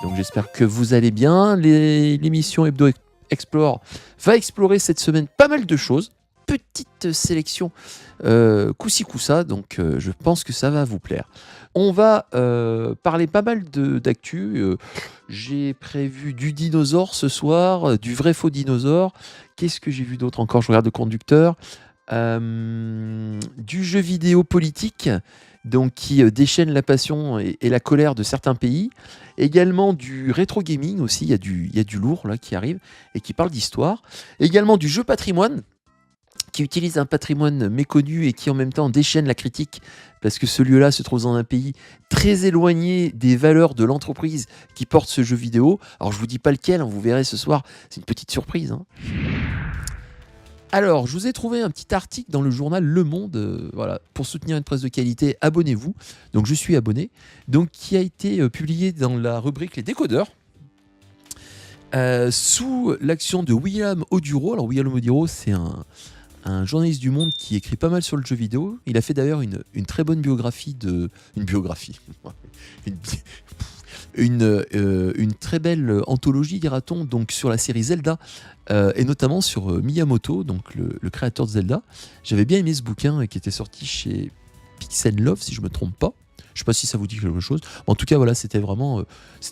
Donc j'espère que vous allez bien. L'émission Hebdo Explore va explorer cette semaine pas mal de choses. Petite sélection coup-ci coup-ça, donc je pense que ça va vous plaire. On va parler pas mal d'actu. J'ai prévu du dinosaure ce soir, du vrai faux dinosaure. Qu'est-ce que j'ai vu d'autre encore? Je regarde le conducteur. Du jeu vidéo politique, donc qui déchaîne la passion et la colère de certains pays. Également du rétro gaming aussi, il y a du lourd là qui arrive et qui parle d'histoire. Également du jeu patrimoine, qui utilise un patrimoine méconnu et qui en même temps déchaîne la critique parce que ce lieu-là se trouve dans un pays très éloigné des valeurs de l'entreprise qui porte ce jeu vidéo. Alors je vous dis pas lequel, vous verrez ce soir, c'est une petite surprise. Alors, je vous ai trouvé un petit article dans le journal Le Monde, voilà, pour soutenir une presse de qualité, abonnez-vous. Donc, je suis abonné, donc qui a été publié dans la rubrique Les Décodeurs, sous l'action de William Oduro. Alors, William Oduro, c'est un journaliste du Monde qui écrit pas mal sur le jeu vidéo. Il a fait d'ailleurs une très bonne biographie une très belle anthologie, dira-t-on, donc sur la série Zelda, et notamment sur Miyamoto, donc le créateur de Zelda. J'avais bien aimé ce bouquin qui était sorti chez Pixel Love, si je ne me trompe pas. Je ne sais pas si ça vous dit quelque chose. En tout cas, voilà, c'était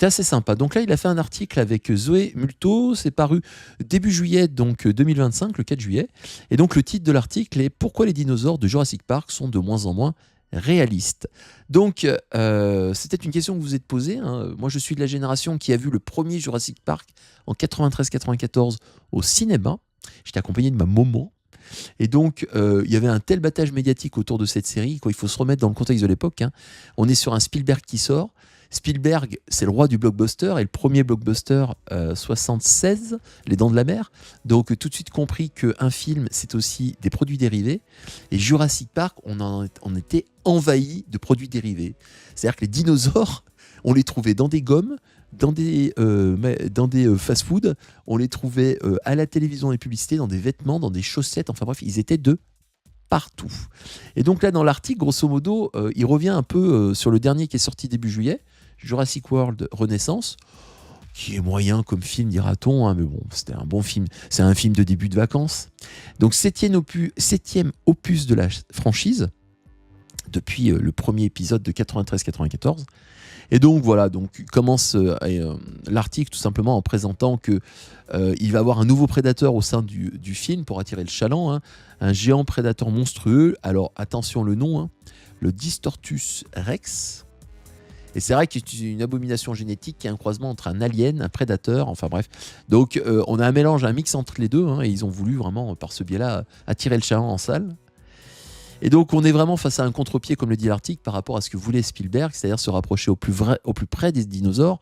assez sympa. Donc là, il a fait un article avec Zoé Multo. C'est paru début juillet, donc 2025, le 4 juillet. Et donc le titre de l'article est « Pourquoi les dinosaures de Jurassic Park sont de moins en moins réaliste ». Donc, c'était une question que vous vous êtes posée. Moi, je suis de la génération qui a vu le premier Jurassic Park en 93-94 au cinéma. J'étais accompagné de ma maman. Et donc, il y avait un tel battage médiatique autour de cette série. Il faut se remettre dans le contexte de l'époque. On est sur un Spielberg qui sort. Spielberg, c'est le roi du blockbuster, et le premier blockbuster 76, Les Dents de la Mer. Donc tout de suite compris qu'un film, c'est aussi des produits dérivés. Et Jurassic Park, on était envahi de produits dérivés. C'est-à-dire que les dinosaures, on les trouvait dans des gommes, dans des fast-food, on les trouvait à la télévision, les publicités, dans des vêtements, dans des chaussettes, enfin bref, ils étaient de partout. Et donc là, dans l'article, grosso modo, il revient un peu sur le dernier qui est sorti début juillet, Jurassic World Renaissance, qui est moyen comme film, dira-t-on, mais bon, c'était un bon film. C'est un film de début de vacances. Donc, septième opus de la franchise, depuis le premier épisode de 93-94. Et donc voilà, donc commence l'article tout simplement en présentant que il va y avoir un nouveau prédateur au sein du film pour attirer le chaland, un géant prédateur monstrueux. Alors attention le nom, le Distortus Rex. Et c'est vrai que c'est une abomination génétique qui est un croisement entre un alien, un prédateur, enfin bref. Donc on a un mélange, un mix entre les deux, et ils ont voulu vraiment par ce biais-là attirer le chaland en salle. Et donc on est vraiment face à un contre-pied, comme le dit l'article, par rapport à ce que voulait Spielberg, c'est-à-dire se rapprocher au plus près des dinosaures,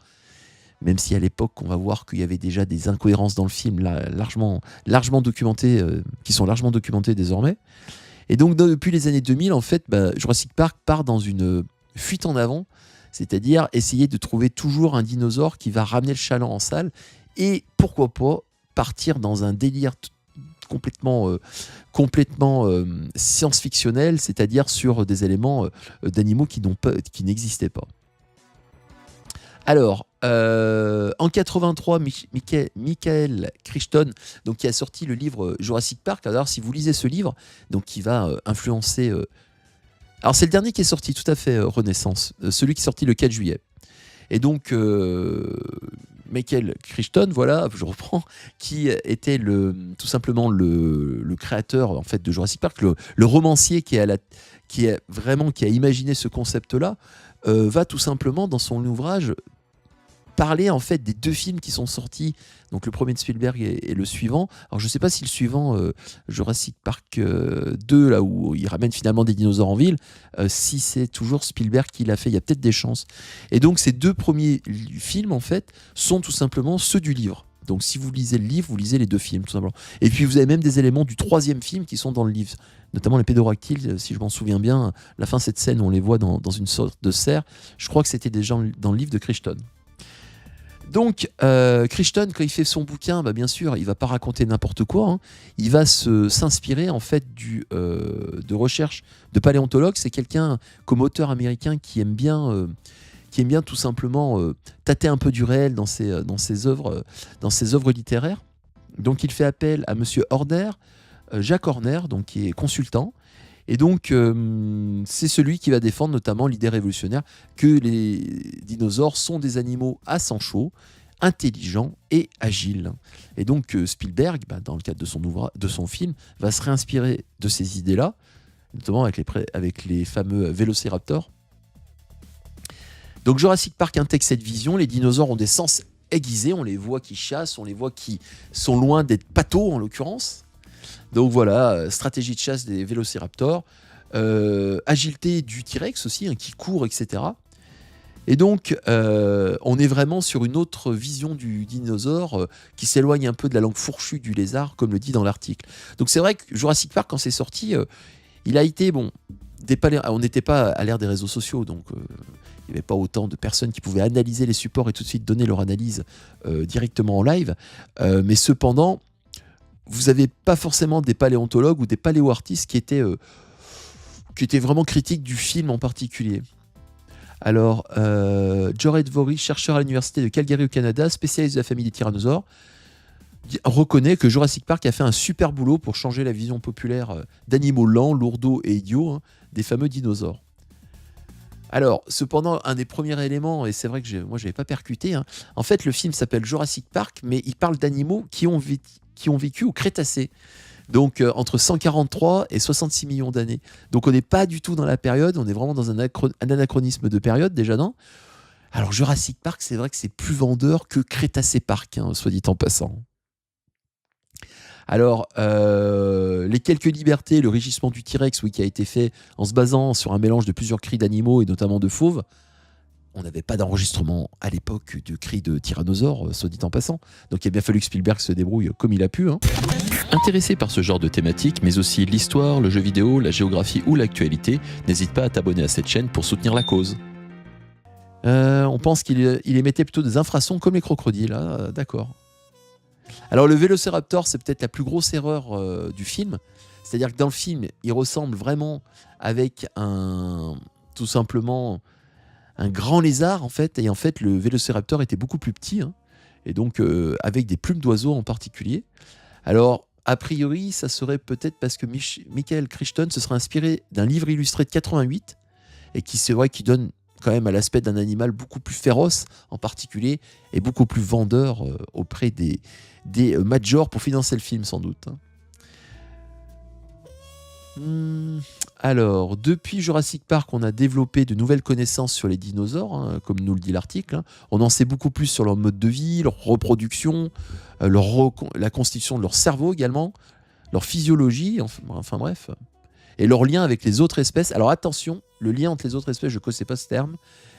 même si à l'époque on va voir qu'il y avait déjà des incohérences dans le film largement documentées, qui sont largement documentées désormais. Et donc depuis les années 2000, en fait, Jurassic Park part dans une fuite en avant, c'est-à-dire essayer de trouver toujours un dinosaure qui va ramener le chaland en salle, et pourquoi pas partir dans un délire complètement science-fictionnel, c'est-à-dire sur des éléments d'animaux qui n'existaient pas. Alors, en 83, Michael Crichton, donc, qui a sorti le livre Jurassic Park. Alors, si vous lisez ce livre, donc, qui va influencer... Alors, c'est le dernier qui est sorti, tout à fait, Renaissance, celui qui est sorti le 4 juillet. Et donc... Michael Crichton, voilà, je reprends, qui était tout simplement le créateur en fait de Jurassic Park, le romancier qui a imaginé ce concept-là, va tout simplement dans son ouvrage parler en fait des deux films qui sont sortis, donc le premier de Spielberg et le suivant. Alors je ne sais pas si le suivant, Jurassic Park 2, là où il ramène finalement des dinosaures en ville, si c'est toujours Spielberg qui l'a fait, il y a peut-être des chances. Et donc ces deux premiers films en fait sont tout simplement ceux du livre. Donc si vous lisez le livre, vous lisez les deux films tout simplement. Et puis vous avez même des éléments du troisième film qui sont dans le livre, notamment les pédoractyles, si je m'en souviens bien. La fin de cette scène, on les voit dans une sorte de serre. Je crois que c'était déjà dans le livre de Crichton. Donc, Crichton, quand il fait son bouquin, bien sûr, il ne va pas raconter n'importe quoi. Il va s'inspirer en fait de recherche de paléontologue. C'est quelqu'un comme auteur américain qui aime bien qui aime bien tout simplement tâter un peu du réel dans ses œuvres littéraires. Donc il fait appel à Monsieur Horner, Jacques Horner, donc, qui est consultant. Et donc, c'est celui qui va défendre notamment l'idée révolutionnaire que les dinosaures sont des animaux à sang chaud, intelligents et agiles. Et donc, Spielberg, dans le cadre de son film, va se réinspirer de ces idées-là, notamment avec les fameux vélociraptors. Donc, Jurassic Park intègre cette vision. Les dinosaures ont des sens aiguisés. On les voit qui chassent, on les voit qui sont loin d'être pathos, en l'occurrence. Donc voilà, stratégie de chasse des vélociraptors, agilité du T-Rex aussi, qui court, etc. Et donc, on est vraiment sur une autre vision du dinosaure qui s'éloigne un peu de la langue fourchue du lézard, comme le dit dans l'article. Donc c'est vrai que Jurassic Park, quand c'est sorti, il a été, on n'était pas à l'ère des réseaux sociaux, donc il n'y avait pas autant de personnes qui pouvaient analyser les supports et tout de suite donner leur analyse directement en live. Mais cependant, vous n'avez pas forcément des paléontologues ou des paléoartistes qui étaient vraiment critiques du film en particulier. Alors, Jared Vory, chercheur à l'université de Calgary au Canada, spécialiste de la famille des tyrannosaures, reconnaît que Jurassic Park a fait un super boulot pour changer la vision populaire d'animaux lents, lourdeaux et idiots des fameux dinosaures. Alors, cependant, un des premiers éléments, et c'est vrai que moi je n'avais pas percuté, en fait le film s'appelle Jurassic Park, mais il parle d'animaux qui ont vécu au Crétacé, donc entre 143 et 66 millions d'années. Donc on n'est pas du tout dans la période, on est vraiment dans un anachronisme de période déjà, non ? Alors Jurassic Park, c'est vrai que c'est plus vendeur que Crétacé Park, soit dit en passant. Alors, les quelques libertés, le régissement du T-Rex, qui a été fait en se basant sur un mélange de plusieurs cris d'animaux et notamment de fauves. On n'avait pas d'enregistrement à l'époque de cris de tyrannosaures, soit dit en passant. Donc il a bien fallu que Spielberg se débrouille comme il a pu. Intéressé par ce genre de thématique, mais aussi l'histoire, le jeu vidéo, la géographie ou l'actualité, n'hésite pas à t'abonner à cette chaîne pour soutenir la cause. On pense qu'il émettait plutôt des infrasons comme les crocodiles, d'accord. Alors le vélociraptor, c'est peut-être la plus grosse erreur du film. C'est-à-dire que dans le film, il ressemble vraiment avec tout simplement un grand lézard en fait. Et en fait, le vélociraptor était beaucoup plus petit, et donc avec des plumes d'oiseaux en particulier. Alors, a priori, ça serait peut-être parce que Michael Crichton se serait inspiré d'un livre illustré de 88 et c'est vrai qu'il donne quand même à l'aspect d'un animal beaucoup plus féroce en particulier et beaucoup plus vendeur auprès des majors pour financer le film sans doute. Alors, depuis Jurassic Park, on a développé de nouvelles connaissances sur les dinosaures, comme nous le dit l'article. On en sait beaucoup plus sur leur mode de vie, leur reproduction, la constitution de leur cerveau également, leur physiologie, enfin bref, et leur lien avec les autres espèces. Alors attention, le lien entre les autres espèces, je ne connaissais pas ce terme,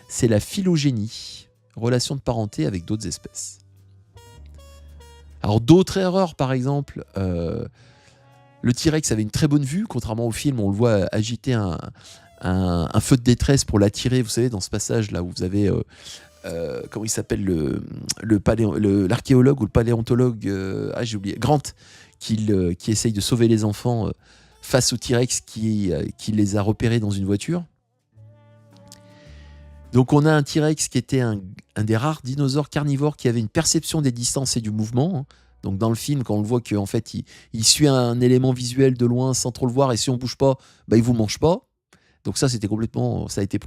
c'est la phylogénie, relation de parenté avec d'autres espèces. Alors d'autres erreurs, par exemple, le T-Rex avait une très bonne vue, contrairement au film, on le voit agiter un feu de détresse pour l'attirer, vous savez, dans ce passage là où vous avez, comment il s'appelle, l'archéologue ou le paléontologue, j'ai oublié, Grant, qui essaye de sauver les enfants face au T-Rex qui les a repérés dans une voiture. Donc on a un T-Rex qui était un des rares dinosaures carnivores qui avait une perception des distances et du mouvement. Donc dans le film, quand on le voit qu'en fait il suit un élément visuel de loin sans trop le voir, et si on bouge pas, il vous mange pas. Donc ça, c'était complètement, ça a été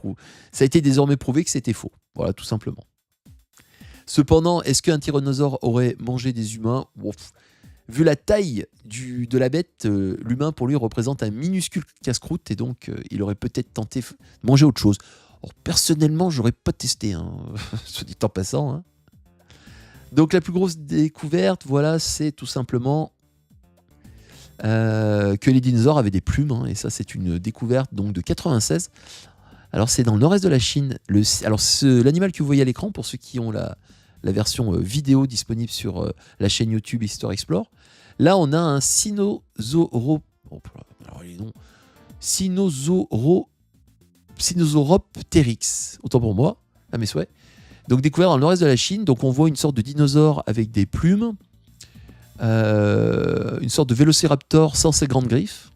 désormais prouvé que c'était faux. Voilà, tout simplement. Cependant, est-ce qu'un tyrannosaure aurait mangé des humains ? Vu la taille de la bête, l'humain pour lui représente un minuscule casse-croûte, et donc il aurait peut-être tenté de manger autre chose. Alors, personnellement, j'aurais pas testé, soit dit en passant. Donc la plus grosse découverte, voilà, c'est tout simplement que les dinosaures avaient des plumes, et ça c'est une découverte donc de 96. Alors c'est dans le nord-est de la Chine. L'animal que vous voyez à l'écran, pour ceux qui ont la version vidéo disponible sur la chaîne YouTube Histoire Explore, là on a un Sinosauropteryx, autant pour moi, à mes souhaits. Donc découvert dans le nord-est de la Chine, donc on voit une sorte de dinosaure avec des plumes, une sorte de vélociraptor sans ses grandes griffes,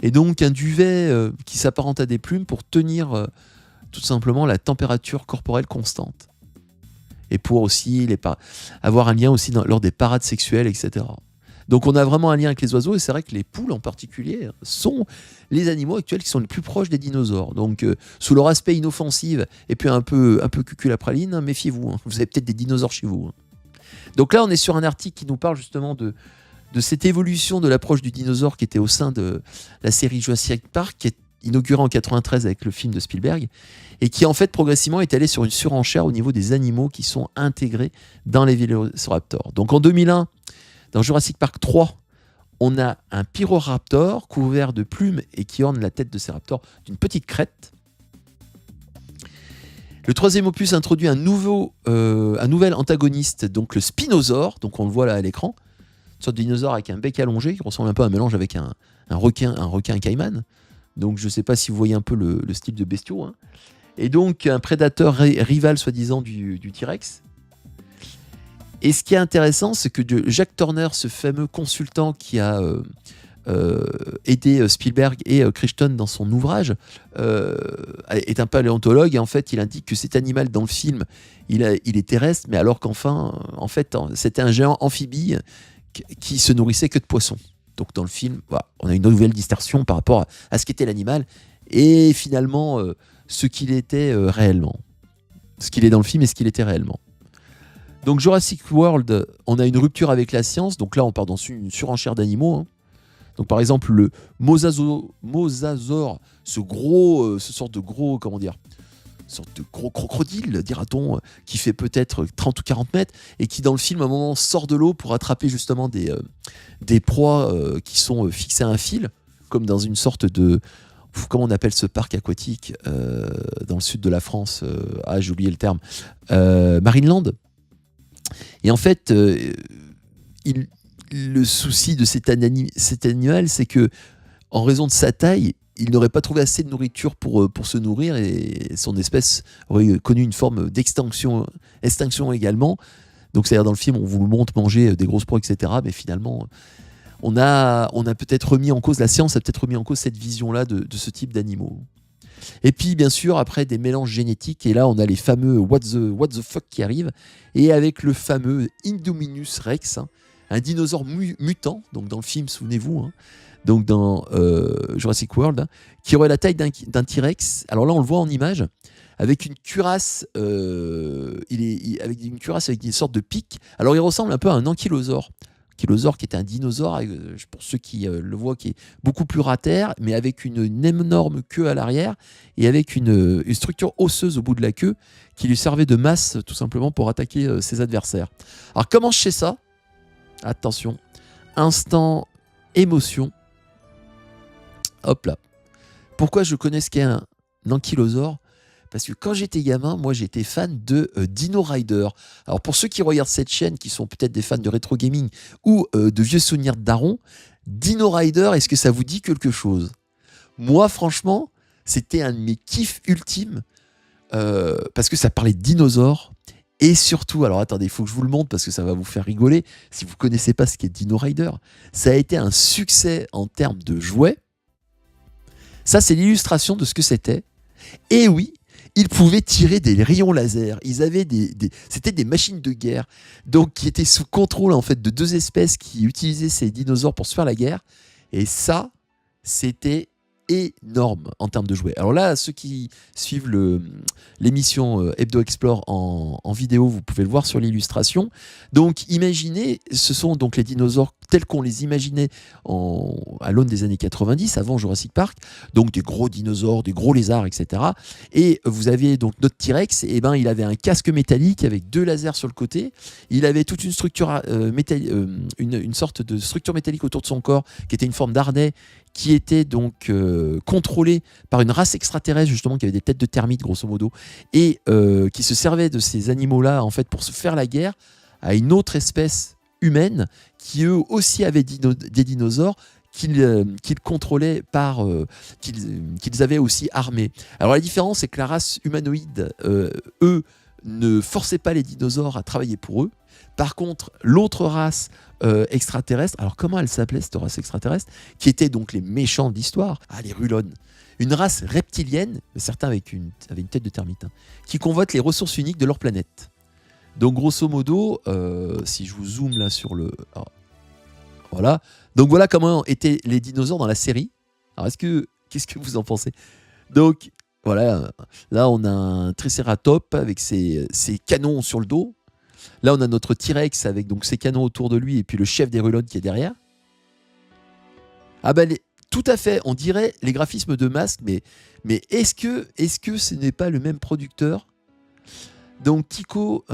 et donc un duvet qui s'apparente à des plumes pour tenir tout simplement la température corporelle constante. Et pour aussi avoir un lien aussi lors des parades sexuelles, etc. Donc on a vraiment un lien avec les oiseaux, et c'est vrai que les poules en particulier sont les animaux actuels qui sont les plus proches des dinosaures. Donc sous leur aspect inoffensif et puis un peu cuculapraline, méfiez-vous, hein. Vous avez peut-être des dinosaures chez vous, hein. Donc là on est sur un article qui nous parle justement de cette évolution de l'approche du dinosaure qui était au sein de la série Jurassic Park, qui est inaugurée en 93 avec le film de Spielberg, et qui en fait progressivement est allé sur une surenchère au niveau des animaux qui sont intégrés dans les vélociraptors. Donc en 2001, dans Jurassic Park 3, on a un pyroraptor couvert de plumes et qui orne la tête de ces raptors d'une petite crête. Le troisième opus introduit un nouvel antagoniste, donc le spinosaure, donc on le voit là à l'écran, une sorte de dinosaure avec un bec allongé qui ressemble un peu à un mélange avec un requin caïman. Donc je ne sais pas si vous voyez un peu le style de bestiaux, hein. Et donc un prédateur rival soi-disant du T-Rex. Et ce qui est intéressant, c'est que Jack Turner, ce fameux consultant qui a aidé Spielberg et Crichton dans son ouvrage, est un paléontologue, et en fait il indique que cet animal dans le film, il est terrestre, mais alors en fait c'était un géant amphibie qui se nourrissait que de poissons. Donc dans le film, voilà, on a une nouvelle distorsion par rapport à ce qu'était l'animal, et finalement ce qu'il était réellement. Ce qu'il est dans le film et ce qu'il était réellement. Donc Jurassic World, on a une rupture avec la science, donc là on part dans une surenchère d'animaux, hein. Donc par exemple le mosasaure, ce sorte de gros, sorte de gros crocodile, dira-t-on, qui fait peut-être 30 ou 40 mètres, et qui dans le film à un moment sort de l'eau pour attraper justement des proies qui sont fixées à un fil, comme dans une sorte de... Comment on appelle ce parc aquatique dans le sud de la France, j'ai oublié le terme, Marineland. Et en fait, le souci de cet animal, c'est que, en raison de sa taille, il n'aurait pas trouvé assez de nourriture pour se nourrir, et son espèce aurait connu une forme extinction également. Donc, c'est-à-dire dans le film, on vous montre manger des grosses proies, etc. Mais finalement, on a peut-être remis en cause, la science a peut-être remis en cause cette vision-là de ce type d'animaux. Et puis bien sûr après des mélanges génétiques, et là on a les fameux what the fuck qui arrivent, et avec le fameux Indominus Rex, hein, un dinosaure mutant, donc dans le film, souvenez-vous, hein, donc dans Jurassic World, hein, qui aurait la taille d'un T-Rex. Alors là on le voit en image avec une cuirasse, avec une cuirasse avec une sorte de pic. Alors il ressemble un peu à un ankylosaure. Ankylosaure qui était un dinosaure, pour ceux qui le voient, qui est beaucoup plus ratère, mais avec une énorme queue à l'arrière et avec une structure osseuse au bout de la queue qui lui servait de masse tout simplement pour attaquer ses adversaires. Alors comment je sais ça ? Attention, instant émotion. Hop là. Pourquoi je connais ce qu'est un ankylosaure ? Parce que quand j'étais gamin, moi j'étais fan de Dino Rider. Alors pour ceux qui regardent cette chaîne, qui sont peut-être des fans de rétro gaming ou de vieux souvenirs de daron, Dino Rider, est-ce que ça vous dit quelque chose ? Moi franchement, c'était un de mes kiffs ultimes, parce que ça parlait de dinosaures. Et surtout, alors attendez, il faut que je vous le montre parce que ça va vous faire rigoler. Si vous ne connaissez pas ce qu'est Dino Rider, ça a été un succès en termes de jouets. Ça, c'est l'illustration de ce que c'était. Et oui, ils pouvaient tirer des rayons laser. Ils avaient c'était des machines de guerre, donc qui étaient sous contrôle en fait de deux espèces qui utilisaient ces dinosaures pour se faire la guerre. Et ça, c'était énorme en termes de jouets. Alors là, ceux qui suivent l'émission Hebdo Explore en vidéo, vous pouvez le voir sur l'illustration. Donc imaginez, ce sont donc les dinosaures tels qu'on les imaginait à l'aune des années 90, avant Jurassic Park, donc des gros dinosaures, des gros lézards, etc. Et vous aviez donc notre T-Rex, et ben il avait un casque métallique avec deux lasers sur le côté. Il avait toute une structure une sorte de structure métallique autour de son corps, qui était une forme d'harnais, qui était donc contrôlé par une race extraterrestre justement qui avait des têtes de termites grosso modo, et qui se servait de ces animaux-là en fait pour se faire la guerre à une autre espèce humaine qui eux aussi avaient des dinosaures qu'ils contrôlaient qu'ils avaient aussi armés. Alors la différence, c'est que la race humanoïde, eux, ne forçaient pas les dinosaures à travailler pour eux. Par contre, l'autre race extraterrestre, alors comment elle s'appelait cette race extraterrestre, qui était donc les méchants de l'histoire, les Rulones. une race reptilienne, certains avaient une tête de termite, hein, qui convoite les ressources uniques de leur planète. Donc grosso modo, si je vous zoome là sur le... Alors, voilà. Donc voilà comment étaient les dinosaures dans la série. Alors qu'est-ce que vous en pensez? Donc voilà, là on a un Triceratops avec ses canons sur le dos. Là on a notre T-Rex avec donc ses canons autour de lui et puis le chef des Rulones qui est derrière. Ah ben tout à fait, on dirait les graphismes de Masque, mais est-ce que ce n'est pas le même producteur? Donc Tyco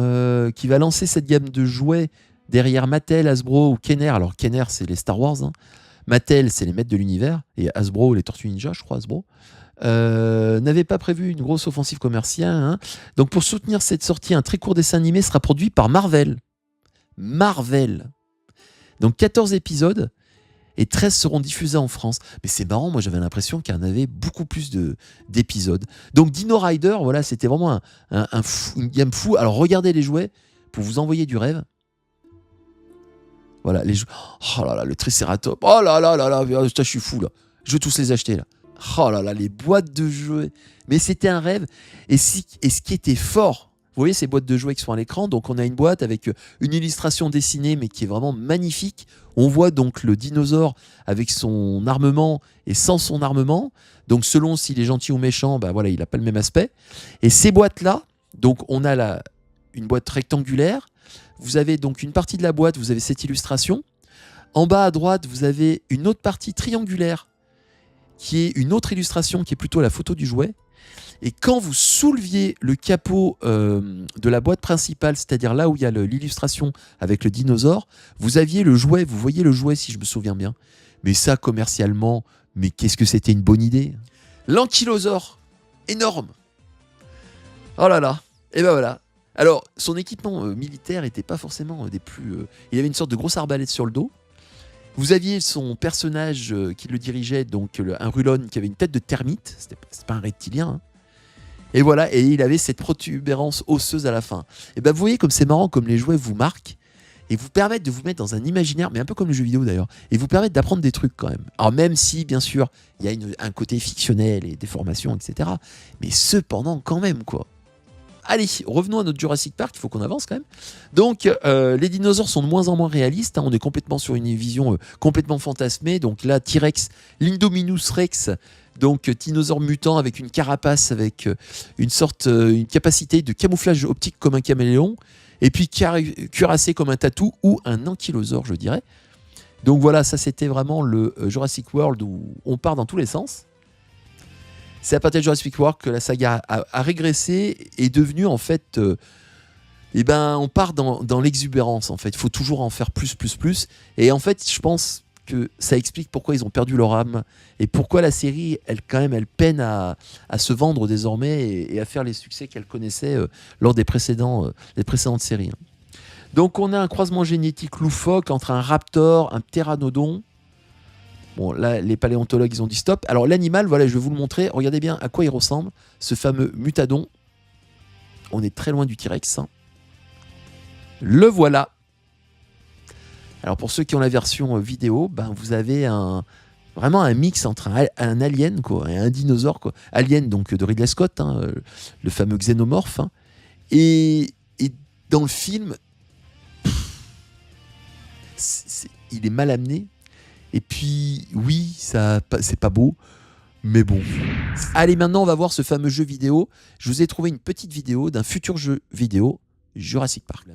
qui va lancer cette gamme de jouets derrière Mattel, Hasbro ou Kenner. Alors Kenner c'est les Star Wars, hein. Mattel c'est les maîtres de l'univers et Hasbro les Tortues Ninja, je crois Hasbro. N'avait pas prévu une grosse offensive commerciale, hein. Donc pour soutenir cette sortie, un très court dessin animé sera produit par Marvel. Donc 14 épisodes et 13 seront diffusés en France. Mais c'est marrant, moi j'avais l'impression qu'il y en avait beaucoup plus d'épisodes. Donc Dino Rider, voilà, c'était vraiment une gamme fou. Alors regardez les jouets pour vous envoyer du rêve. Voilà, les jouets. Oh là là, le Triceratops. Oh là là là là, je suis fou là. Je veux tous les acheter là. Oh là là, les boîtes de jouets. Mais c'était un rêve. Et ce qui était fort, vous voyez ces boîtes de jouets qui sont à l'écran. Donc on a une boîte avec une illustration dessinée, mais qui est vraiment magnifique. On voit donc le dinosaure avec son armement et sans son armement. Donc selon s'il est gentil ou méchant, bah voilà, il n'a pas le même aspect. Et ces boîtes-là, donc on a une boîte rectangulaire. Vous avez donc une partie de la boîte, vous avez cette illustration. En bas à droite, vous avez une autre partie triangulaire qui est une autre illustration qui est plutôt la photo du jouet. Et quand vous souleviez le capot de la boîte principale, c'est-à-dire là où il y a l'illustration avec le dinosaure, vous aviez le jouet, vous voyez le jouet si je me souviens bien. Mais ça, commercialement, mais qu'est-ce que c'était une bonne idée. L'ankylosaure, énorme. Oh là là, et ben voilà. Alors, son équipement militaire n'était pas forcément des plus... il avait une sorte de grosse arbalète sur le dos. Vous aviez son personnage qui le dirigeait, donc un Rulon qui avait une tête de termite. C'était pas un reptilien, hein. Et voilà, et il avait cette protubérance osseuse à la fin. Et ben vous voyez comme c'est marrant, comme les jouets vous marquent et vous permettent de vous mettre dans un imaginaire, mais un peu comme le jeu vidéo d'ailleurs, et vous permettent d'apprendre des trucs quand même. Alors même si, bien sûr, il y a un côté fictionnel et des formations, etc. Mais cependant, quand même, quoi. Allez, revenons à notre Jurassic Park, il faut qu'on avance quand même. Donc, les dinosaures sont de moins en moins réalistes, hein, on est complètement sur une vision complètement fantasmée. Donc là, T-Rex, l'Indominus Rex, donc dinosaure mutant avec une carapace, avec une capacité de camouflage optique comme un caméléon, et puis cuirassé comme un tatou ou un ankylosaure, je dirais. Donc voilà, ça c'était vraiment le Jurassic World où on part dans tous les sens. C'est à partir de Jurassic World que la saga a régressé et est devenue en fait... on part dans l'exubérance en fait. Il faut toujours en faire plus. Et en fait, je pense que ça explique pourquoi ils ont perdu leur âme et pourquoi la série, elle peine à se vendre désormais et à faire les succès qu'elle connaissait lors des précédentes séries. Donc on a un croisement génétique loufoque entre un raptor, un pteranodon. Bon, là, les paléontologues, ils ont dit stop. Alors, l'animal, voilà, je vais vous le montrer. Regardez bien à quoi il ressemble, ce fameux mutadon. On est très loin du T-Rex, hein. Le voilà. Alors, pour ceux qui ont la version vidéo, vous avez vraiment un mix entre un alien quoi, et un dinosaure, quoi. Alien, donc, de Ridley Scott, hein, le fameux xénomorphe. Hein. Et dans le film, il est mal amené. Et puis, oui, c'est pas beau, mais bon. Allez, maintenant, on va voir ce fameux jeu vidéo. Je vous ai trouvé une petite vidéo d'un futur jeu vidéo, Jurassic Park.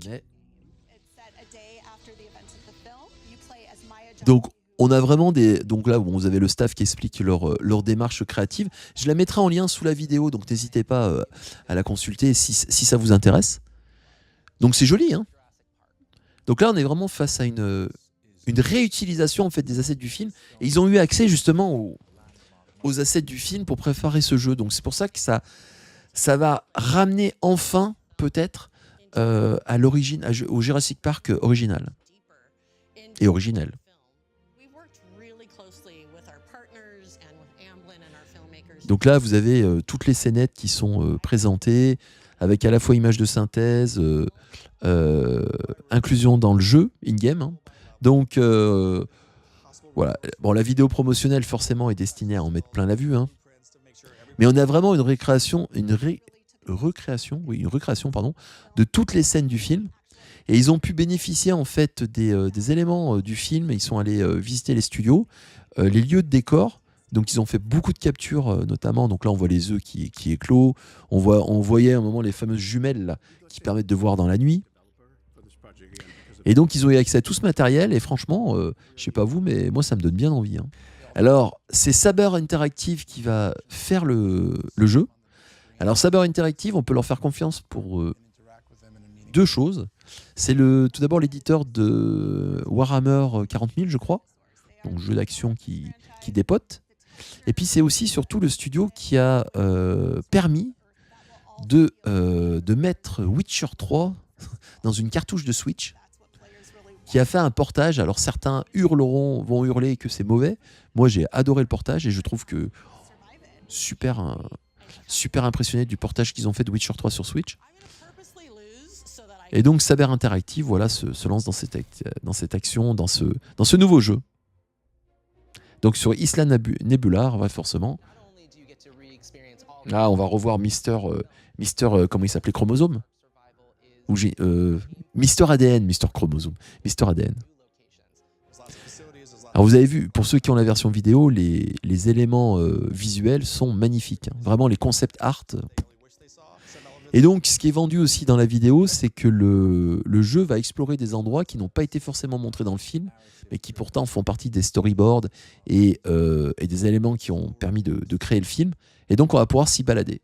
Donc, on a vraiment Donc là, vous avez le staff qui explique leur démarche créative. Je la mettrai en lien sous la vidéo, donc n'hésitez pas à la consulter si ça vous intéresse. Donc, c'est joli, hein. Donc là, on est vraiment face à une réutilisation en fait des assets du film et ils ont eu accès justement aux assets du film pour préparer ce jeu. Donc c'est pour ça que ça va ramener enfin peut-être à l'origine, au Jurassic Park original et originel. Donc là vous avez toutes les scénettes qui sont présentées avec à la fois images de synthèse, inclusion dans le jeu in-game, hein. Donc, voilà. Bon, la vidéo promotionnelle, forcément, est destinée à en mettre plein la vue, hein. Mais on a vraiment une recréation, pardon, de toutes les scènes du film. Et ils ont pu bénéficier en fait des éléments du film. Ils sont allés visiter les studios, les lieux de décor. Donc ils ont fait beaucoup de captures, notamment. Donc là on voit les œufs qui éclosent. On voyait à un moment les fameuses jumelles là, qui permettent de voir dans la nuit. Et donc ils ont eu accès à tout ce matériel. Et franchement, je sais pas vous, mais moi ça me donne bien envie. Hein. Alors c'est Saber Interactive qui va faire le jeu. Alors Saber Interactive, on peut leur faire confiance pour deux choses. C'est tout d'abord l'éditeur de Warhammer 40 000, je crois, donc jeu d'action qui dépote. Et puis c'est aussi surtout le studio qui a permis de mettre Witcher 3 dans une cartouche de Switch, qui a fait un portage. Alors certains vont hurler que c'est mauvais. Moi j'ai adoré le portage et je trouve que super impressionné du portage qu'ils ont fait de Witcher 3 sur Switch. Et donc Saber Interactive se lance dans cette action, dans ce nouveau jeu. Donc sur Isla Nebula, forcément. Là, on va revoir Mister comment il s'appelait, Chromosome, ou Mister ADN, Mister Chromosome, Mister ADN. Alors vous avez vu, pour ceux qui ont la version vidéo, les éléments visuels sont magnifiques. Hein. Vraiment, les concept art. Et donc, ce qui est vendu aussi dans la vidéo, c'est que le jeu va explorer des endroits qui n'ont pas été forcément montrés dans le film, mais qui pourtant font partie des storyboards et des éléments qui ont permis de créer le film. Et donc, on va pouvoir s'y balader.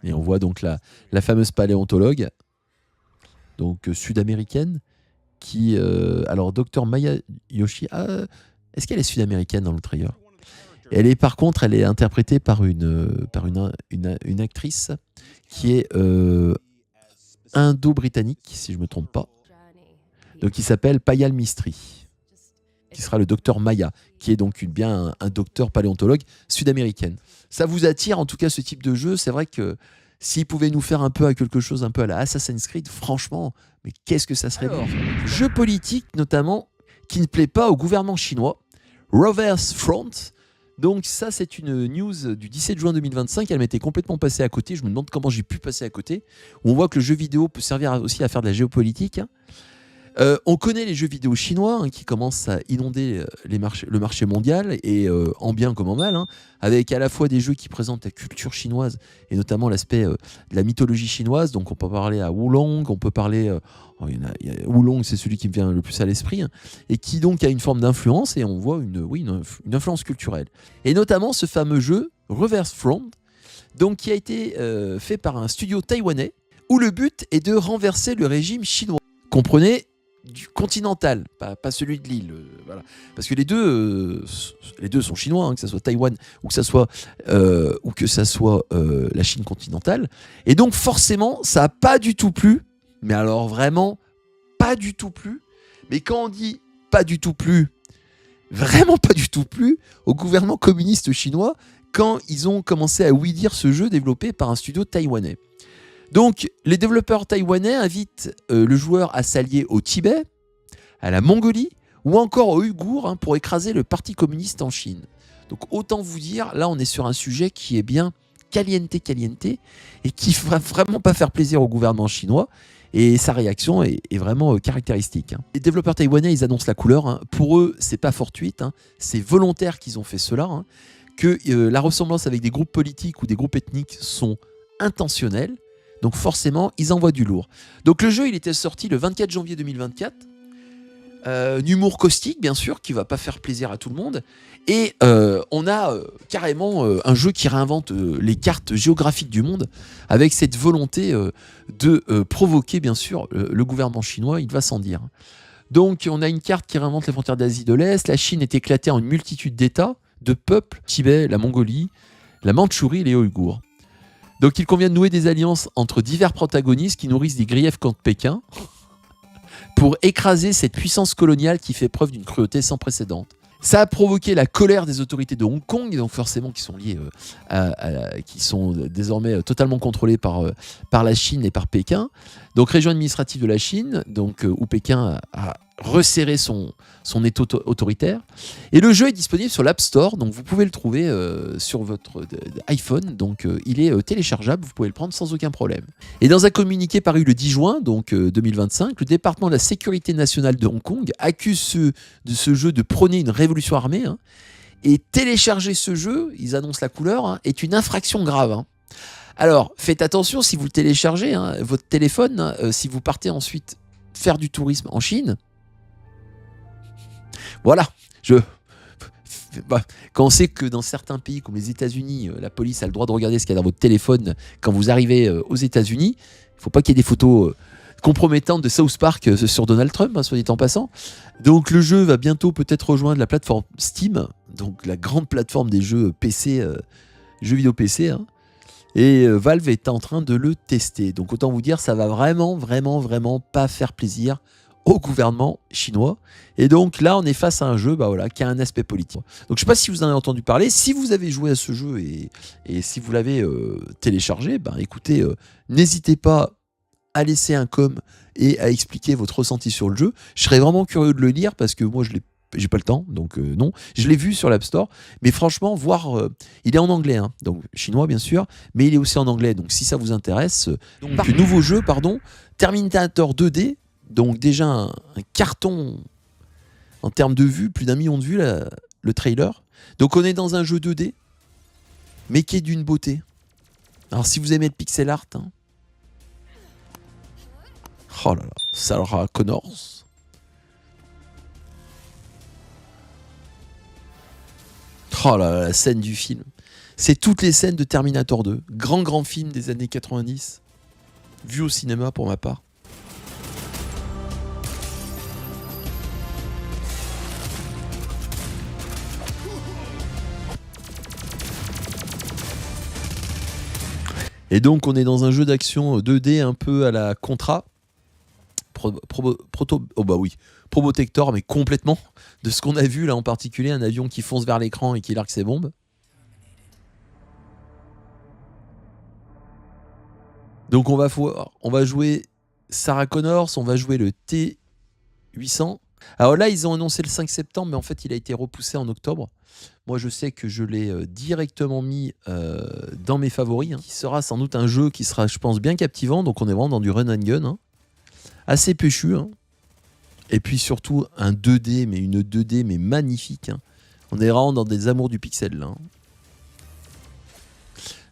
Et on voit donc la fameuse paléontologue, donc sud-américaine, qui... alors, Dr Maya Yoshi... est-ce qu'elle est sud-américaine dans le trailer ? Par contre, elle est interprétée par une actrice qui est indo-britannique, si je ne me trompe pas. Donc, qui s'appelle Payal Mistry, qui sera le docteur Maya, qui est donc bien un docteur paléontologue sud-américaine. Ça vous attire en tout cas ce type de jeu ? C'est vrai que s'il pouvait nous faire un peu à quelque chose un peu à la Assassin's Creed, franchement, mais qu'est-ce que ça serait bon ? Jeu politique notamment qui ne plaît pas au gouvernement chinois, Reverse Front. Donc ça, c'est une news du 17 juin 2025. Elle m'était complètement passée à côté. Je me demande comment j'ai pu passer à côté. On voit que le jeu vidéo peut servir aussi à faire de la géopolitique. On connaît les jeux vidéo chinois qui commencent à inonder le marché mondial, et en bien comme en mal, avec à la fois des jeux qui présentent la culture chinoise et notamment l'aspect de la mythologie chinoise. Donc on peut parler à Wulong, on peut parler... Wulong, c'est celui qui me vient le plus à l'esprit, et qui donc a une forme d'influence, et on voit une influence culturelle. Et notamment ce fameux jeu, Reverse Front, donc, qui a été fait par un studio taïwanais, où le but est de renverser le régime chinois. Comprenez, du continental, pas celui de l'île, voilà. Parce que les deux sont chinois, que ce soit Taïwan ou que ça soit la Chine continentale. Et donc forcément, ça n'a pas du tout plu, mais alors vraiment pas du tout plu. Mais quand on dit pas du tout plu, vraiment pas du tout plu au gouvernement communiste chinois quand ils ont commencé à ouï-dire ce jeu développé par un studio taïwanais. Donc, les développeurs taïwanais invitent le joueur à s'allier au Tibet, à la Mongolie ou encore aux Ouïghours pour écraser le Parti communiste en Chine. Donc, autant vous dire, là, on est sur un sujet qui est bien caliente et qui ne va vraiment pas faire plaisir au gouvernement chinois. Et sa réaction est vraiment caractéristique. Les développeurs taïwanais, ils annoncent la couleur. Pour eux, c'est pas fortuite. C'est volontaire qu'ils ont fait cela. Que la ressemblance avec des groupes politiques ou des groupes ethniques sont intentionnelles. Donc forcément, ils envoient du lourd. Donc le jeu, il était sorti le 24 janvier 2024. Humour caustique, bien sûr, qui va pas faire plaisir à tout le monde. Et on a carrément un jeu qui réinvente les cartes géographiques du monde, avec cette volonté de provoquer, bien sûr, le gouvernement chinois, il va sans dire. Donc on a une carte qui réinvente les frontières d'Asie de l'Est. La Chine est éclatée en une multitude d'États, de peuples, Tibet, la Mongolie, la Mandchourie et les Ouïghours. Donc il convient de nouer des alliances entre divers protagonistes qui nourrissent des griefs contre Pékin pour écraser cette puissance coloniale qui fait preuve d'une cruauté sans précédent. Ça a provoqué la colère des autorités de Hong Kong, donc forcément qui sont liées, qui sont désormais totalement contrôlées par la Chine et par Pékin. Donc région administrative de la Chine, donc où Pékin a resserrer son étau autoritaire. Et le jeu est disponible sur l'App Store, donc vous pouvez le trouver sur votre iPhone, donc il est téléchargeable, vous pouvez le prendre sans aucun problème. Et dans un communiqué paru le 10 juin, donc 2025, le département de la sécurité nationale de Hong Kong accuse ce jeu de prôner une révolution armée, hein, et télécharger ce jeu, ils annoncent la couleur, hein, est une infraction grave. Hein. Alors, faites attention si vous le téléchargez, hein, votre téléphone, hein, si vous partez ensuite faire du tourisme en Chine. Voilà, quand on sait que dans certains pays comme les États-Unis, la police a le droit de regarder ce qu'il y a dans votre téléphone quand vous arrivez aux États-Unis, il ne faut pas qu'il y ait des photos compromettantes de South Park sur Donald Trump, hein, soit dit en passant. Donc le jeu va bientôt peut-être rejoindre la plateforme Steam, donc la grande plateforme des jeux PC, jeux vidéo PC, hein. Et Valve est en train de le tester. Donc autant vous dire, ça va vraiment pas faire plaisir au gouvernement chinois. Et donc là, on est face à un jeu qui a un aspect politique. Donc je ne sais pas si vous en avez entendu parler. Si vous avez joué à ce jeu et si vous l'avez téléchargé, écoutez, n'hésitez pas à laisser un com et à expliquer votre ressenti sur le jeu. Je serais vraiment curieux de le lire parce que moi, j'ai pas le temps, donc non. Je l'ai vu sur l'App Store, mais franchement, il est en anglais, hein, donc chinois bien sûr, mais il est aussi en anglais. Donc si ça vous intéresse, nouveau jeu, Terminator 2D. Donc déjà un carton en termes de vues, plus d'1 million de vues le trailer. Donc on est dans un jeu 2D, mais qui est d'une beauté. Alors si vous aimez le pixel art, hein, oh là là, Sarah Connors. Oh là là, la scène du film. C'est toutes les scènes de Terminator 2. Grand film des années 90. Vu au cinéma pour ma part. Et donc on est dans un jeu d'action 2D un peu à la Contra. Probotector, mais complètement. De ce qu'on a vu là en particulier, un avion qui fonce vers l'écran et qui largue ses bombes. Donc on va jouer Sarah Connors, on va jouer le T-800. Alors là, ils ont annoncé le 5 septembre, mais en fait, il a été repoussé en octobre. Moi, je sais que je l'ai directement mis dans mes favoris. Hein. Qui sera sans doute un jeu qui sera, je pense, bien captivant. Donc on est vraiment dans du run and gun. Hein. Assez péchu. Hein. Et puis surtout, un 2D, mais une 2D, mais magnifique. Hein. On est vraiment dans des amours du pixel, là. Hein.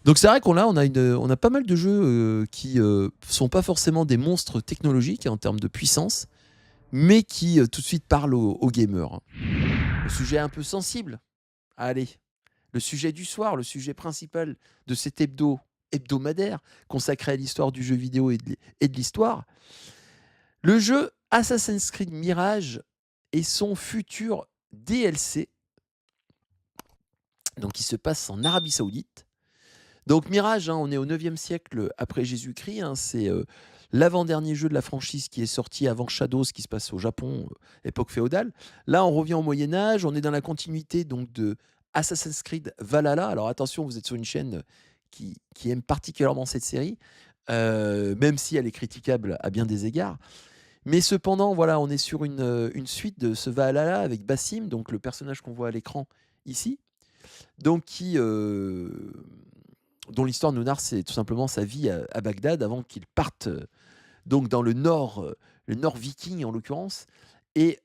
Donc c'est vrai qu'on a pas mal de jeux qui sont pas forcément des monstres technologiques en termes de puissance, mais qui tout de suite parlent aux gamers. Hein. Le sujet un peu sensible. Allez, le sujet du soir, le sujet principal de cet hebdomadaire consacré à l'histoire du jeu vidéo et de l'histoire. Le jeu Assassin's Creed Mirage et son futur DLC, donc qui se passe en Arabie Saoudite. Donc Mirage, hein, on est au 9e siècle après Jésus-Christ, hein, c'est l'avant-dernier jeu de la franchise qui est sorti avant Shadows, qui se passe au Japon, époque féodale. Là, on revient au Moyen-Âge, on est dans la continuité donc, de Assassin's Creed Valhalla. Alors attention, vous êtes sur une chaîne qui aime particulièrement cette série, même si elle est critiquable à bien des égards. Mais cependant, voilà, on est sur une suite de ce Valhalla avec Basim, donc le personnage qu'on voit à l'écran ici, donc dont l'histoire nous narre, c'est tout simplement sa vie à Bagdad avant qu'il parte donc dans le nord viking en l'occurrence, et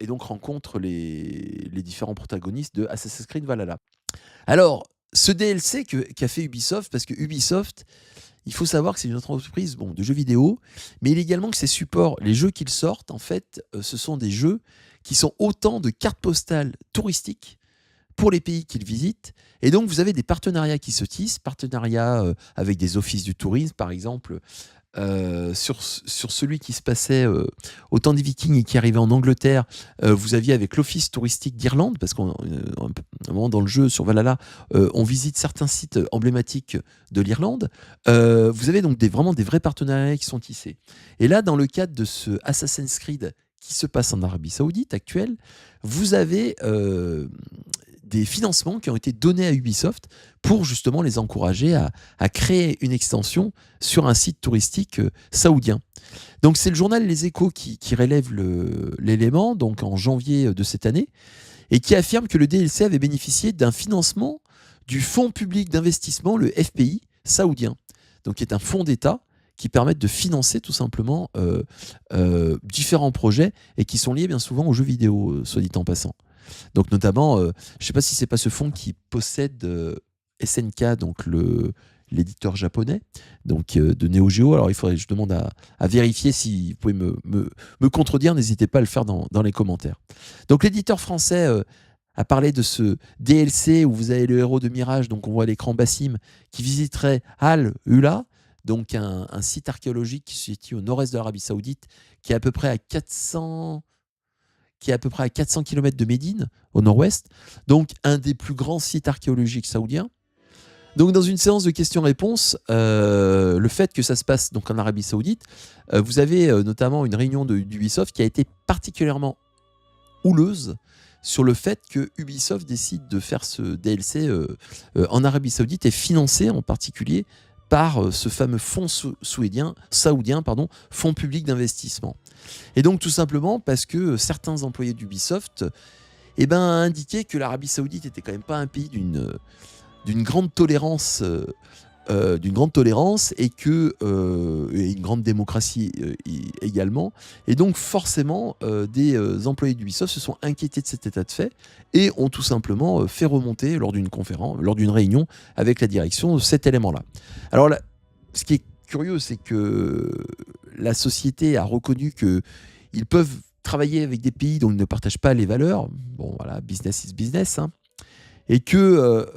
donc rencontre les différents protagonistes de Assassin's Creed Valhalla. Alors, ce DLC qu'a fait Ubisoft, parce que Ubisoft, il faut savoir que c'est une entreprise de jeux vidéo, mais il est également que ses supports, les jeux qu'ils sortent, en fait, ce sont des jeux qui sont autant de cartes postales touristiques pour les pays qu'ils visitent. Et donc, vous avez des partenariats qui se tissent, partenariats avec des offices du tourisme, par exemple, sur celui qui se passait au temps des Vikings et qui arrivait en Angleterre, vous aviez avec l'Office touristique d'Irlande, parce qu'à un moment dans le jeu, sur Valhalla, on visite certains sites emblématiques de l'Irlande. Vous avez donc vraiment des vrais partenariats qui sont tissés. Et là, dans le cadre de ce Assassin's Creed qui se passe en Arabie Saoudite actuelle, vous avez des financements qui ont été donnés à Ubisoft pour justement les encourager à créer une extension sur un site touristique saoudien. Donc c'est le journal Les Échos qui relève l'élément, donc en janvier de cette année, et qui affirme que le DLC avait bénéficié d'un financement du Fonds public d'investissement, le FPI, saoudien, donc qui est un fonds d'État qui permet de financer tout simplement différents projets et qui sont liés bien souvent aux jeux vidéo, soit dit en passant. Donc notamment, je ne sais pas si c'est pas ce fonds qui possède SNK, donc l'éditeur japonais, donc de Neo Geo. Alors il faudrait, je demande à vérifier. Si vous pouvez me contredire, n'hésitez pas à le faire dans les commentaires. Donc l'éditeur français a parlé de ce DLC où vous avez le héros de Mirage, donc on voit à l'écran Bassim, qui visiterait Al-Ula, donc un site archéologique qui se situe au nord-est de l'Arabie Saoudite, qui est à peu près à 400 km de Médine, au nord-ouest, donc un des plus grands sites archéologiques saoudiens. Donc dans une séance de questions-réponses, le fait que ça se passe donc en Arabie Saoudite, vous avez notamment une réunion d'Ubisoft qui a été particulièrement houleuse sur le fait que Ubisoft décide de faire ce DLC en Arabie Saoudite et financé en particulier par ce fameux fonds saoudien, fonds public d'investissement. Et donc tout simplement parce que certains employés d'Ubisoft indiquaient que l'Arabie Saoudite était quand même pas un pays d'une grande tolérance et que et une grande démocratie également, et donc forcément des employés d'Ubisoft se sont inquiétés de cet état de fait et ont tout simplement fait remonter lors d'une conférence, lors d'une réunion avec la direction, cet élément-là. Alors là, ce qui est curieux, c'est que la société a reconnu qu'ils peuvent travailler avec des pays dont ils ne partagent pas les valeurs. Bon voilà, business is business, hein. Et que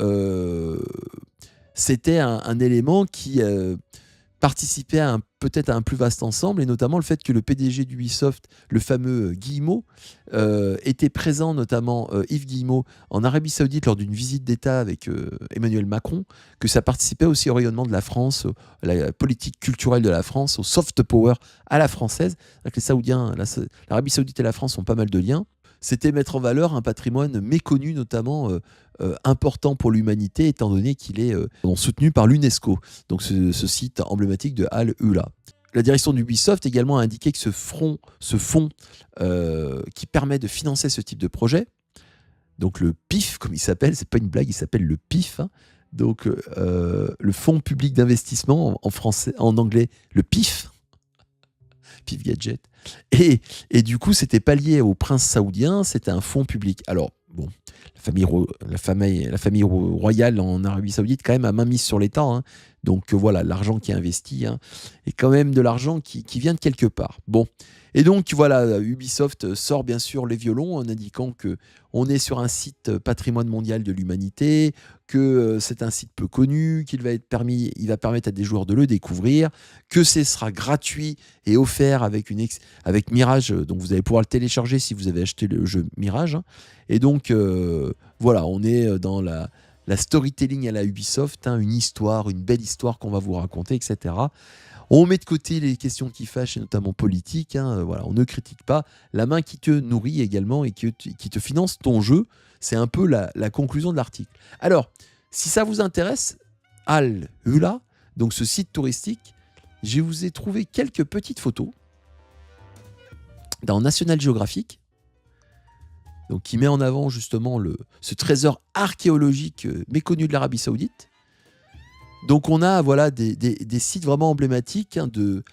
c'était un élément qui participait peut-être à un plus vaste ensemble, et notamment le fait que le PDG d'Ubisoft, le fameux Guillemot, était présent, notamment Yves Guillemot, en Arabie Saoudite lors d'une visite d'État avec Emmanuel Macron, que ça participait aussi au rayonnement de la France, à la politique culturelle de la France, au soft power à la française. Les Saoudiens, l'Arabie Saoudite et la France ont pas mal de liens. C'était mettre en valeur un patrimoine méconnu, notamment important pour l'humanité, étant donné qu'il est soutenu par l'UNESCO, donc ce site emblématique de Al-Ula. La direction d'Ubisoft également a indiqué que ce fonds qui permet de financer ce type de projet, donc le PIF, comme il s'appelle, c'est pas une blague, il s'appelle le PIF, hein, donc le Fonds public d'investissement, en français, en anglais, le PIF, PIF Gadget. Et du coup, c'était pas lié au prince saoudien, c'était un fonds public. Alors, bon, la famille royale en Arabie Saoudite, quand même, a main mise sur l'État. Hein. Donc voilà, l'argent qui est investi est quand même de l'argent qui vient de quelque part. Bon. Et donc voilà, Ubisoft sort bien sûr les violons en indiquant qu'on est sur un site patrimoine mondial de l'humanité, que c'est un site peu connu, il va permettre à des joueurs de le découvrir, que ce sera gratuit et offert avec Mirage, donc vous allez pouvoir le télécharger si vous avez acheté le jeu Mirage. Et donc voilà, on est dans la storytelling à la Ubisoft, hein, une belle histoire qu'on va vous raconter, etc. On met de côté les questions qui fâchent, et notamment politiques. Hein, voilà, on ne critique pas. La main qui te nourrit également et qui te finance ton jeu, c'est un peu la conclusion de l'article. Alors, si ça vous intéresse, Al-Ula, donc ce site touristique, je vous ai trouvé quelques petites photos dans National Geographic, donc qui met en avant justement ce trésor archéologique méconnu de l'Arabie Saoudite. Donc on a voilà, des sites vraiment emblématiques, hein, de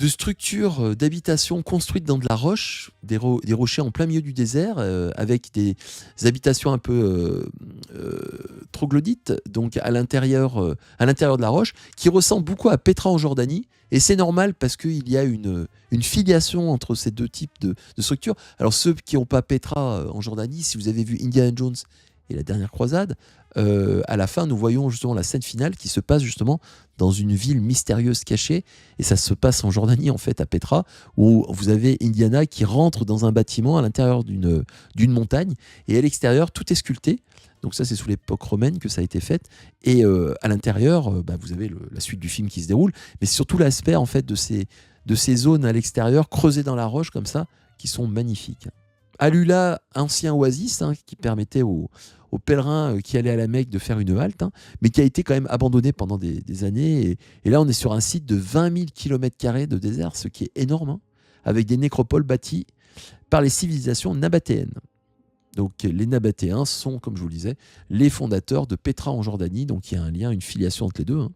structures d'habitation construites dans de la roche, des rochers en plein milieu du désert, avec des habitations un peu troglodytes, donc à l'intérieur de la roche, qui ressemble beaucoup à Petra en Jordanie. Et c'est normal parce qu'il y a une filiation entre ces deux types de structures. Alors ceux qui n'ont pas Petra en Jordanie, si vous avez vu Indiana Jones et la dernière croisade, à la fin nous voyons justement la scène finale qui se passe justement dans une ville mystérieuse cachée, et ça se passe en Jordanie en fait, à Petra, où vous avez Indiana qui rentre dans un bâtiment à l'intérieur d'une montagne, et à l'extérieur tout est sculpté. Donc ça c'est sous l'époque romaine que ça a été fait, et à l'intérieur vous avez la suite du film qui se déroule, mais surtout l'aspect en fait de ces zones à l'extérieur creusées dans la roche comme ça, qui sont magnifiques. Alula, ancien oasis, hein, qui permettait aux pèlerins qui allaient à la Mecque de faire une halte, hein, mais qui a été quand même abandonné pendant des années. Et là, on est sur un site de 20 000 km² de désert, ce qui est énorme, hein, avec des nécropoles bâties par les civilisations nabatéennes. Donc les Nabatéens sont, comme je vous le disais, les fondateurs de Pétra en Jordanie, donc il y a un lien, une filiation entre les deux. Hein.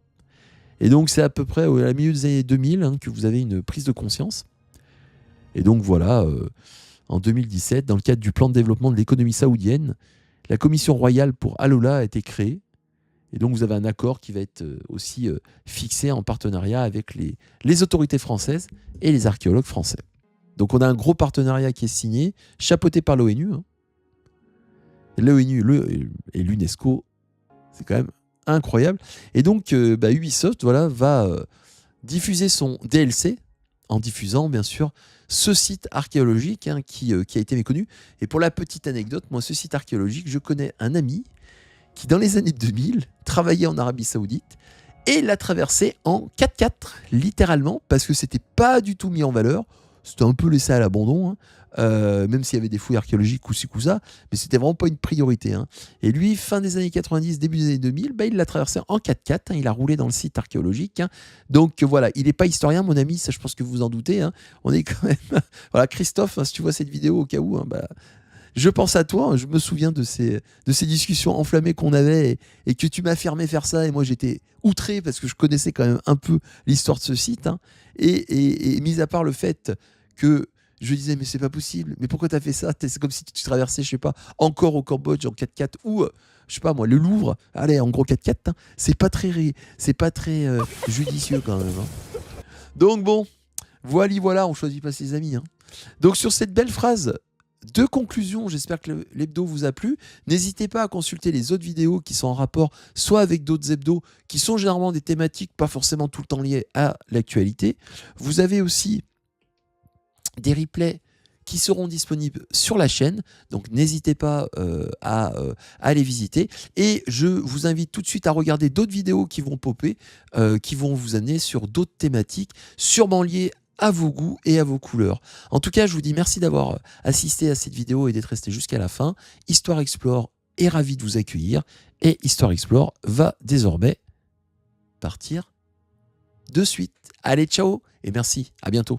Et donc c'est à peu près au milieu des années 2000 hein, que vous avez une prise de conscience. Et donc voilà, en 2017, dans le cadre du plan de développement de l'économie saoudienne, la commission royale pour Alula a été créée. Et donc vous avez un accord qui va être aussi fixé en partenariat avec les autorités françaises et les archéologues français. Donc on a un gros partenariat qui est signé, chapeauté par l'ONU. Hein. L'ONU et l'UNESCO, c'est quand même incroyable. Et donc Ubisoft va diffuser son DLC en diffusant bien sûr ce site archéologique hein, qui a été méconnu. Et pour la petite anecdote, moi ce site archéologique, je connais un ami qui dans les années 2000 travaillait en Arabie Saoudite et l'a traversé en 4x4, littéralement, parce que c'était pas du tout mis en valeur. C'était un peu laissé à l'abandon, hein. Même s'il y avait des fouilles archéologiques ou ci ou ça, mais c'était vraiment pas une priorité. Hein. Et lui, fin des années 90, début des années 2000, il l'a traversé en 4x4, hein, il a roulé dans le site archéologique. Hein. Donc voilà, il n'est pas historien, mon ami, ça je pense que vous vous en doutez. Hein. On est quand même... voilà, Christophe, hein, si tu vois cette vidéo au cas où, hein, je pense à toi, hein, je me souviens de ces discussions enflammées qu'on avait et que tu m'as affirmé faire ça et moi j'étais outré parce que je connaissais quand même un peu l'histoire de ce site. Hein. Et mis à part le fait que je disais mais c'est pas possible, mais pourquoi t'as fait ça? C'est comme si tu traversais, je sais pas, encore au Cambodge en 4x4 ou je sais pas moi, le Louvre, allez en gros 4x4, hein. C'est pas très judicieux quand même. Hein. Donc bon, voilà, on choisit pas ses amis. Hein. Donc sur cette belle phrase de conclusion, j'espère que l'hebdo vous a plu. N'hésitez pas à consulter les autres vidéos qui sont en rapport soit avec d'autres hebdos qui sont généralement des thématiques pas forcément tout le temps liées à l'actualité. Vous avez aussi des replays qui seront disponibles sur la chaîne, donc n'hésitez pas à les visiter. Et je vous invite tout de suite à regarder d'autres vidéos qui vont popper, qui vont vous amener sur d'autres thématiques, sûrement liées à vos goûts et à vos couleurs. En tout cas, je vous dis merci d'avoir assisté à cette vidéo et d'être resté jusqu'à la fin. Histoire Explore est ravi de vous accueillir et Histoire Explore va désormais partir de suite. Allez, ciao et merci, à bientôt.